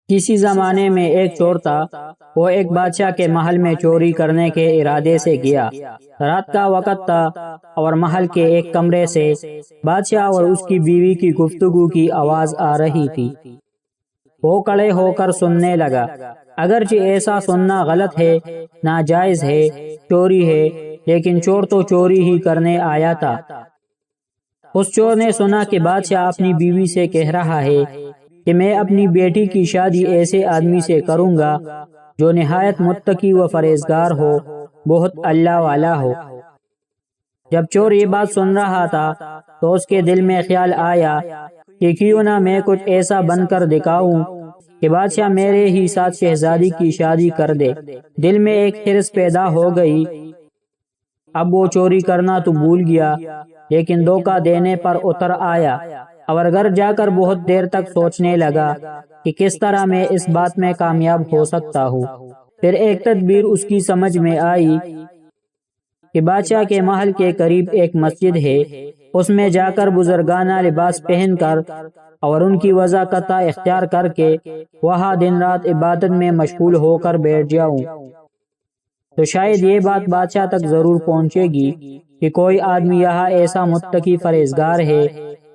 کسی زمانے میں ایک چور تھا۔ وہ ایک بادشاہ کے محل میں چوری کرنے کے ارادے سے گیا۔ رات کا وقت تھا اور محل کے ایک کمرے سے بادشاہ اور اس کی بیوی کی گفتگو کی آواز آ رہی تھی۔ وہ کھڑے ہو کر سننے لگا۔ اگرچہ ایسا سننا غلط ہے، ناجائز ہے، چوری ہے، لیکن چور تو چوری ہی کرنے آیا تھا۔ اس چور نے سنا کہ بادشاہ اپنی بیوی سے کہہ رہا ہے کہ میں اپنی بیٹی کی شادی ایسے آدمی سے کروں گا جو نہایت متقی و پرہیزگار ہو، بہت اللہ والا ہو۔ جب چور یہ بات سن رہا تھا تو اس کے دل میں خیال آیا کہ کیوں نہ میں کچھ ایسا بن کر دکھاؤں کہ بادشاہ میرے ہی ساتھ شہزادی کی شادی کر دے۔ دل میں ایک حرص پیدا ہو گئی۔ اب وہ چوری کرنا تو بھول گیا، لیکن دھوکہ دینے پر اتر آیا اور گھر جا کر بہت دیر تک سوچنے لگا کہ کس طرح میں اس بات میں کامیاب ہو سکتا ہوں۔ پھر ایک تدبیر اس کی سمجھ میں آئی کہ بادشاہ کے محل کے قریب ایک مسجد ہے، اس میں جا کر بزرگانہ لباس پہن کر اور ان کی وضاقت اختیار کر کے وہاں دن رات عبادت میں مشغول ہو کر بیٹھ جاؤں تو شاید یہ بات بادشاہ تک ضرور پہنچے گی کہ کوئی آدمی یہاں ایسا متقی پرہیزگار ہے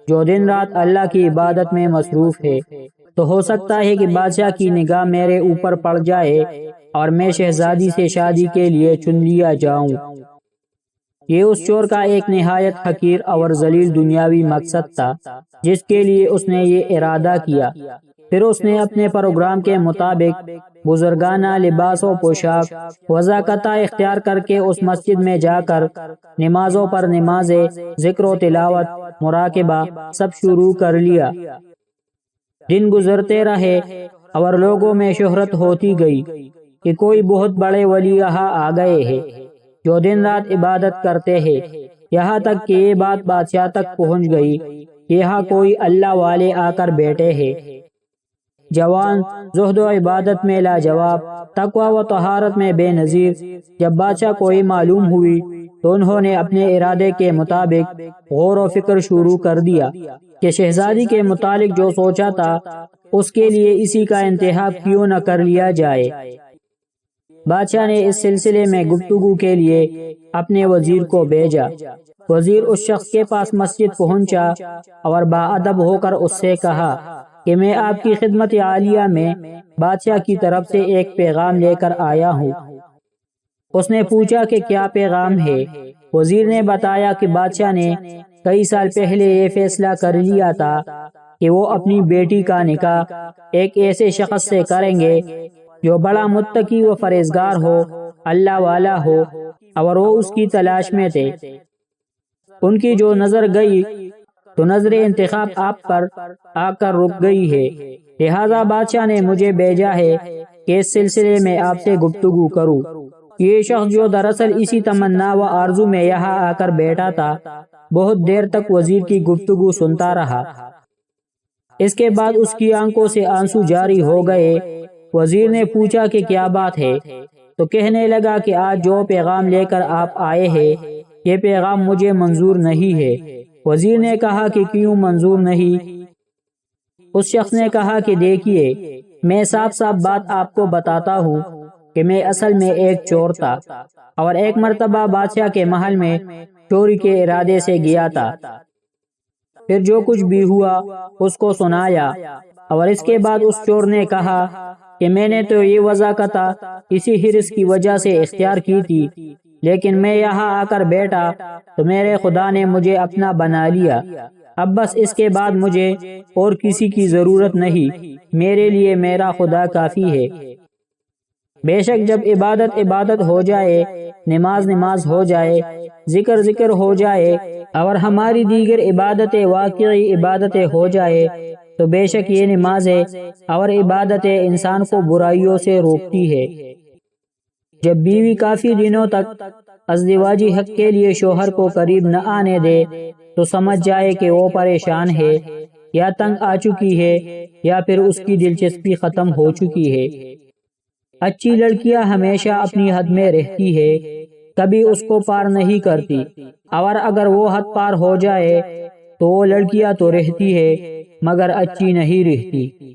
جو دن رات اللہ کی عبادت میں مصروف ہے، تو ہو سکتا ہے کہ بادشاہ کی نگاہ میرے اوپر پڑ جائے اور میں شہزادی سے شادی کے لیے چن لیا جاؤں۔ یہ اس چور کا ایک نہایت حقیر اور ذلیل دنیاوی مقصد تھا جس کے لیے اس نے یہ ارادہ کیا۔ پھر اس نے اپنے پروگرام کے مطابق بزرگانہ لباس و پوشاک وضاقت اختیار کر کے اس مسجد میں جا کر نمازوں پر نمازیں، ذکر و تلاوت، مراقبہ سب شروع کر لیا۔ دن گزرتے رہے اور لوگوں میں شہرت ہوتی گئی کہ کوئی بہت بڑے ولی یہاں آ گئے ہیں جو دن رات عبادت کرتے ہیں، یہاں تک کہ یہ بات بادشاہ تک پہنچ گئی کہ یہاں کوئی اللہ والے آ کر بیٹھے ہیں۔ جوان، زہد و عبادت میں لاجواب، تقوی و طہارت میں بے نظیر۔ جب بادشاہ کو یہ معلوم ہوئی تو انہوں نے اپنے ارادے کے مطابق غور و فکر شروع کر دیا کہ شہزادی کے متعلق جو سوچا تھا اس کے لیے اسی کا انتخاب کیوں نہ کر لیا جائے۔ بادشاہ نے اس سلسلے میں گفتگو کے لیے اپنے وزیر کو بھیجا۔ وزیر اس شخص کے پاس مسجد پہنچا اور باادب ہو کر اس سے کہا کہ میں آپ کی خدمت عالیہ میں بادشاہ کی طرف سے ایک پیغام لے کر آیا ہوں۔ اس نے پوچھا کہ کیا پیغام ہے؟ وزیر نے بتایا کہ بادشاہ نے کئی سال پہلے یہ فیصلہ کر لیا تھا کہ وہ اپنی بیٹی کا نکاح ایک ایسے شخص سے کریں گے جو بڑا متقی و پرہیزگار ہو، اللہ والا ہو، اور وہ اس کی تلاش میں تھے۔ ان کی جو نظر گئی تو نظر انتخاب آپ پر آ کر رک گئی ہے، لہذا بادشاہ نے مجھے بھیجا ہے کہ اس سلسلے میں آپ سے گفتگو کروں۔ یہ شخص جو دراصل اسی تمنا و آرزو میں یہاں آ کر بیٹھا تھا بہت دیر تک وزیر کی گفتگو سنتا رہا۔ اس کے بعد اس کی آنکھوں سے آنسو جاری ہو گئے۔ وزیر نے پوچھا کہ کیا بات ہے؟ تو کہنے لگا کہ آج جو پیغام لے کر آپ آئے ہیں یہ پیغام مجھے منظور نہیں ہے۔ وزیر نے کہا کہ کیوں منظور نہیں؟ اس شخص نے کہا کہ دیکھیے، میں صاف صاف بات آپ کو بتاتا ہوں کہ میں اصل میں ایک چور تھا اور ایک مرتبہ بادشاہ کے محل میں چوری کے ارادے سے گیا تھا۔ پھر جو کچھ بھی ہوا اس کو سنایا اور اس کے بعد اس چور نے کہا کہ میں نے تو یہ وضاقت اسی حرص کی وجہ سے اختیار کی تھی، لیکن میں یہاں آ کر بیٹھا تو میرے خدا نے مجھے اپنا بنا لیا۔ اب بس اس کے بعد مجھے اور کسی کی ضرورت نہیں، میرے لیے میرا خدا کافی ہے۔ بے شک جب عبادت عبادت ہو جائے، نماز نماز ہو جائے، ذکر ذکر ہو جائے اور ہماری دیگر عبادتیں واقعی عبادتیں ہو جائے تو بے شک یہ نمازیں اور عبادتیں انسان کو برائیوں سے روکتی ہے۔ جب بیوی کافی دنوں تک ازدواجی حق کے لیے شوہر کو قریب نہ آنے دے تو سمجھ جائے کہ وہ پریشان ہے، یا تنگ آ چکی ہے، یا پھر اس کی دلچسپی ختم ہو چکی ہے۔ اچھی لڑکیاں ہمیشہ اپنی حد میں رہتی ہے، کبھی اس کو پار نہیں کرتی، اور اگر وہ حد پار ہو جائے تو وہ لڑکیاں تو رہتی ہے مگر اچھی نہیں رہتی۔